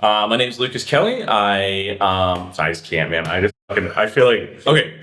My name is Lucas Kelly. I just can't, man. I feel like, okay.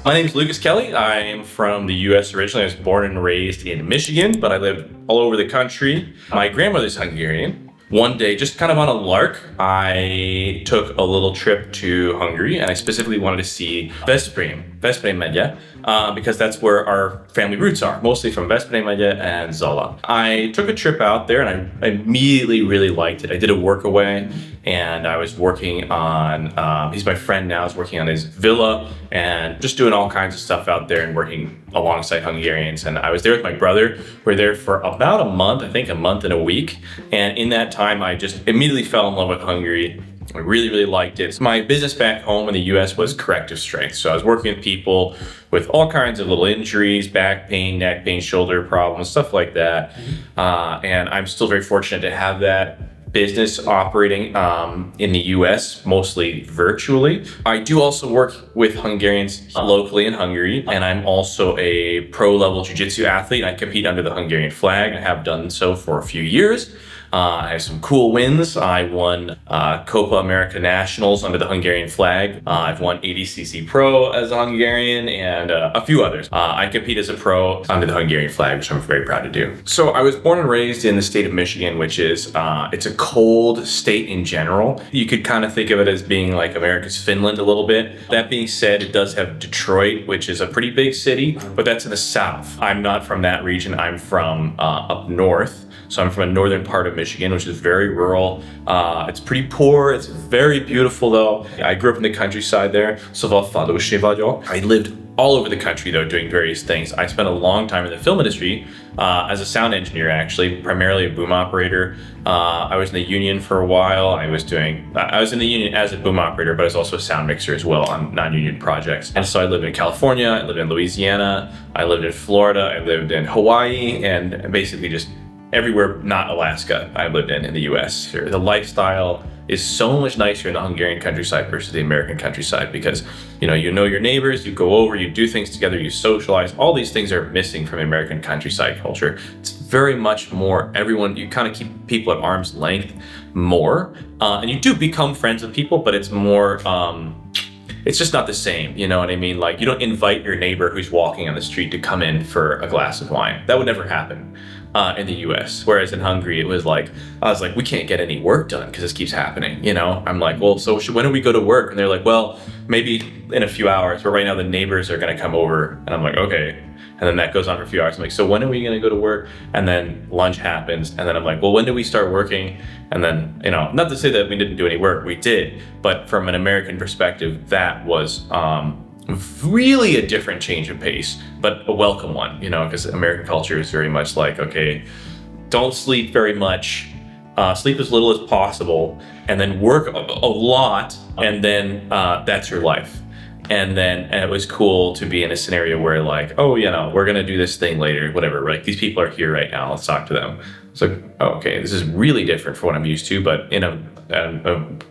My name is Lucas Kelly. I'm from the U.S. originally. I was born and raised in Michigan, but I lived all over the country. My grandmother's Hungarian. One day, just kind of on a lark, I took a little trip to Hungary, and I specifically wanted to see Veszprém megye, because that's where our family roots are, mostly from Veszprém megye and Zala. I took a trip out there, and I immediately really liked it. I did a work away, and I was working on, he's my friend now, I was working on his villa, and just doing all kinds of stuff out there and working alongside Hungarians. And I was there with my brother. We were there for about a month, I think a month and a week. And in that time, I just immediately fell in love with Hungary. I really, really liked it. So my business back home in the US was corrective strength. So I was working with people with all kinds of little injuries, back pain, neck pain, shoulder problems, stuff like that. And I'm still very fortunate to have that business operating in the US, mostly virtually. I do also work with Hungarians locally in Hungary, and I'm also a pro-level jiu-jitsu athlete. I compete under the Hungarian flag. I have done so for a few years. I have some cool wins. I won Copa America Nationals under the Hungarian flag. I've won ADCC Pro as a Hungarian and a few others. I compete as a pro under the Hungarian flag, which I'm very proud to do. So I was born and raised in the state of Michigan, which is, it's a cold state in general. You could kind of think of it as being like America's Finland a little bit. That being said, it does have Detroit, which is a pretty big city, but that's in the south. I'm not from that region. I'm from up north. So I'm from a northern part of Michigan, which is very rural. It's pretty poor. It's very beautiful, though. I grew up in the countryside there. I lived all over the country, though, doing various things. I spent a long time in the film industry as a sound engineer, actually, primarily a boom operator. I was in the union for a while. I was in the union as a boom operator, but I was also a sound mixer as well on non-union projects. And so I lived in California, I lived in Louisiana, I lived in Florida, I lived in Hawaii, and basically just everywhere not Alaska I lived in the US. The lifestyle is so much nicer in the Hungarian countryside versus the American countryside because you know your neighbors, you go over, you do things together, you socialize. All these things are missing from American countryside culture. It's very much more you kind of keep people at arm's length more, and you do become friends with people, but it's more it's just not the same, you know what I mean? Like, you don't invite your neighbor who's walking on the street to come in for a glass of wine. That would never happen in the US. Whereas in Hungary, I was like, we can't get any work done because this keeps happening, you know? I'm like, well, so when do we go to work? And they're like, well, maybe in a few hours, but right now the neighbors are gonna come over. And I'm like, okay. And then that goes on for a few hours. I'm like, so when are we gonna go to work? And then lunch happens. And then I'm like, well, when do we start working? And then, you know, not to say that we didn't do any work, we did. But from an American perspective, that was really a different change of pace, but a welcome one, you know, because American culture is very much like, okay, don't sleep very much, sleep as little as possible, and then work a lot, and then that's your life. And it was cool to be in a scenario where like, oh, you know, we're gonna do this thing later, whatever. Like, these people are here right now, let's talk to them. It's like, oh, okay, this is really different from what I'm used to, but in a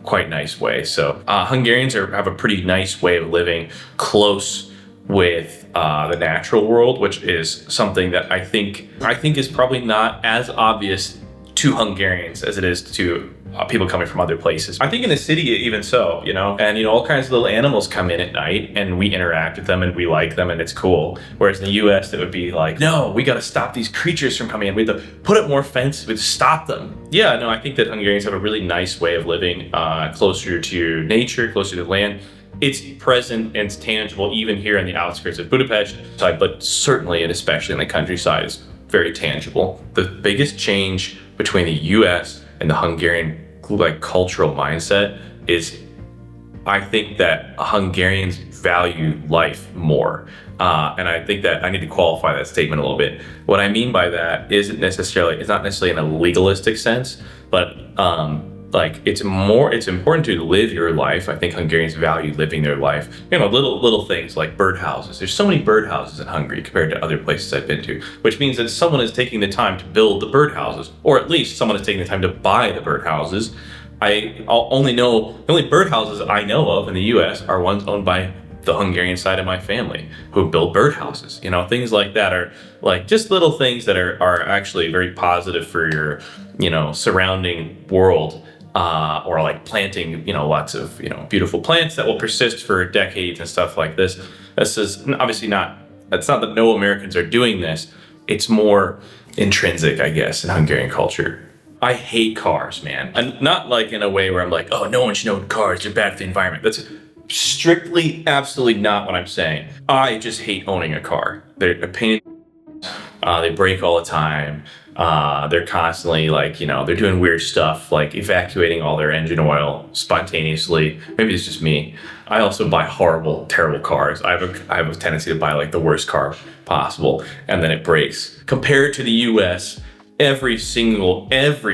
quite nice way. So Hungarians have a pretty nice way of living close with the natural world, which is something that I think is probably not as obvious to Hungarians as it is to people coming from other places. I think in the city, even so, you know, and, you know, all kinds of little animals come in at night and we interact with them and we like them and it's cool. Whereas in the US, it would be like, no, we got to stop these creatures from coming in. We have to put up more fences, we have to stop them. Yeah, no, I think that Hungarians have a really nice way of living, closer to nature, closer to the land. It's present and it's tangible even here in the outskirts of Budapest, but certainly and especially in the countryside is very tangible. The biggest change between the US and the Hungarian cultural mindset is, I think that Hungarians value life more. And I think that I need to qualify that statement a little bit. What I mean by that it's not necessarily in a legalistic sense, but it's important to live your life. I think Hungarians value living their life. You know, little things like birdhouses. There's so many birdhouses in Hungary compared to other places I've been to, which means that someone is taking the time to build the birdhouses, or at least someone is taking the time to buy the birdhouses. The only birdhouses I know of in the US are ones owned by the Hungarian side of my family who build birdhouses. Things like that are like just little things that are actually very positive for your, surrounding world. Or like planting, lots of, beautiful plants that will persist for decades and stuff like this. This is obviously it's not that no Americans are doing this. It's more intrinsic, I guess, in Hungarian culture. I hate cars, man. And not like in a way where I'm like, oh, no one should own cars, they're bad for the environment. That's strictly, absolutely not what I'm saying. I just hate owning a car. They're a pain. They break all the time. They're constantly like, they're doing weird stuff, like evacuating all their engine oil spontaneously. Maybe it's just me. I also buy horrible, terrible cars. I have a tendency to buy like the worst car possible, and then it breaks. Compared to the US, every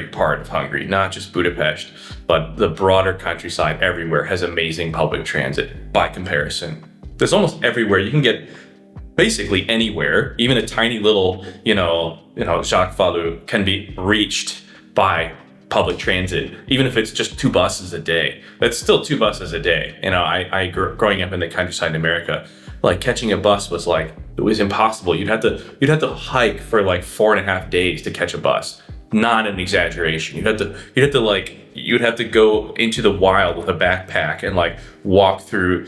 part of Hungary, not just Budapest, but the broader countryside everywhere has amazing public transit by comparison. There's almost everywhere. You can get basically anywhere, even a tiny little, Zsákfalu can be reached by public transit, even if it's just 2 buses a day. That's still 2 buses a day. Growing up in the countryside in America, like catching a bus was like, it was impossible. You'd have to hike for like 4.5 days to catch a bus. Not an exaggeration. You'd have to go into the wild with a backpack and like walk through,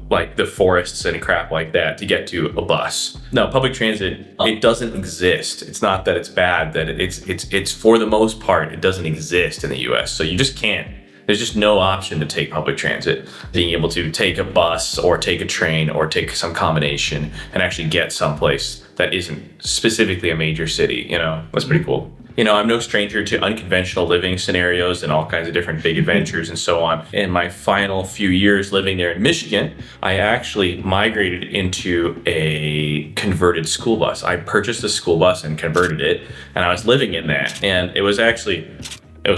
like the forests and crap like that to get to a bus. No, public transit, it doesn't exist. It's not that it's bad, that it's for the most part, it doesn't exist in the US. So you just can't. There's just no option to take public transit. Being able to take a bus or take a train or take some combination and actually get someplace that isn't specifically a major city, that's pretty cool. I'm no stranger to unconventional living scenarios and all kinds of different big adventures and so on. In my final few years living there in Michigan, I actually migrated into a converted school bus. I purchased a school bus and converted it, and I was living in that. And it was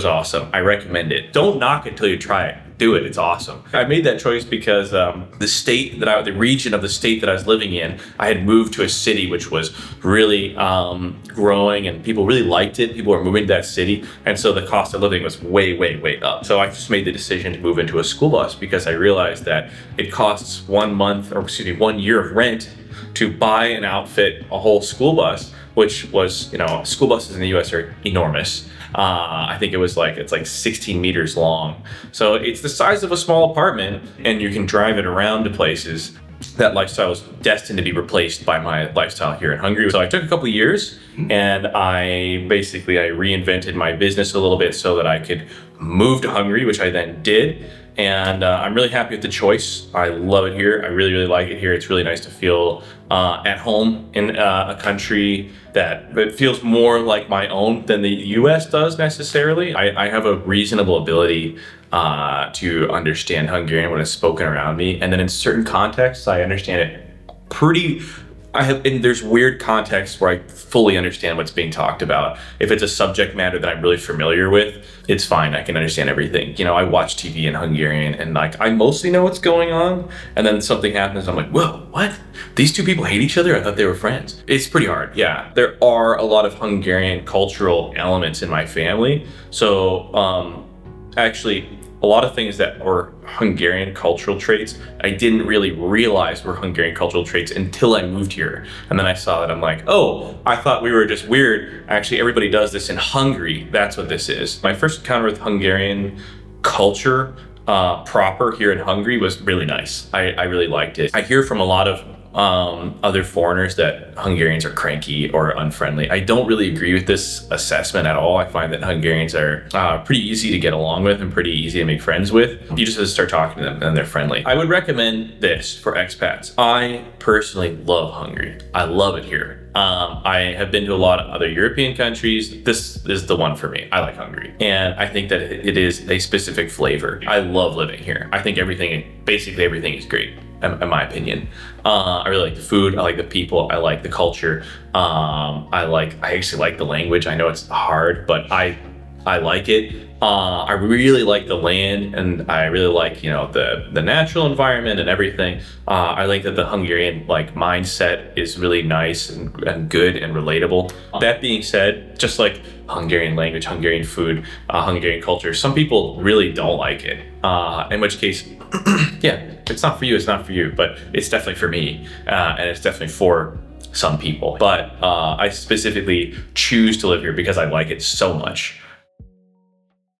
awesome. I recommend it. Don't knock it till you try it. Do it. It's awesome. I made that choice because the region of the state that I was living in, I had moved to a city which was really growing and people really liked it. People were moving to that city. And so the cost of living was way, way, way up. So I just made the decision to move into a school bus because I realized that it costs 1 year of rent to buy and outfit a whole school bus, which was, school buses in the US are enormous. I think it's like 16 meters long. So it's the size of a small apartment and you can drive it around to places. That lifestyle was destined to be replaced by my lifestyle here in Hungary. So I took a couple of years and I reinvented my business a little bit so that I could move to Hungary, which I then did. And I'm really happy with the choice. I love it here. I really, really like it here. It's really nice to feel at home in a country that feels more like my own than the US does necessarily. I have a reasonable ability to understand Hungarian when it's spoken around me. And then in certain contexts, I understand it and there's weird contexts where I fully understand what's being talked about. If it's a subject matter that I'm really familiar with, it's fine. I can understand everything. I watch TV in Hungarian and like, I mostly know what's going on. And then something happens. I'm like, whoa, what? These two people hate each other? I thought they were friends. It's pretty hard. Yeah. There are a lot of Hungarian cultural elements in my family. So, actually, a lot of things that were Hungarian cultural traits, I didn't really realize were Hungarian cultural traits until I moved here. And then I saw that I'm like, oh, I thought we were just weird. Actually, everybody does this in Hungary. That's what this is. My first encounter with Hungarian culture proper here in Hungary was really nice. I really liked it. I hear from a lot of other foreigners that Hungarians are cranky or unfriendly. I don't really agree with this assessment at all. I find that Hungarians are pretty easy to get along with and pretty easy to make friends with. You just have to start talking to them and they're friendly. I would recommend this for expats. I personally love Hungary. I love it here. I have been to a lot of other European countries. This is the one for me. I like Hungary. And I think that it is a specific flavor. I love living here. I think basically everything is great. In my opinion. I really like the food. I like the people. I like the culture. I actually like the language. I know it's hard, but I like it. I really like the land and I really like, the natural environment and everything. I like that the Hungarian mindset is really nice and good and relatable. That being said, just like Hungarian language, Hungarian food, Hungarian culture, some people really don't like it. In which case, yeah, if it's not for you, it's not for you, but it's definitely for me, and it's definitely for some people. But I specifically choose to live here because I like it so much.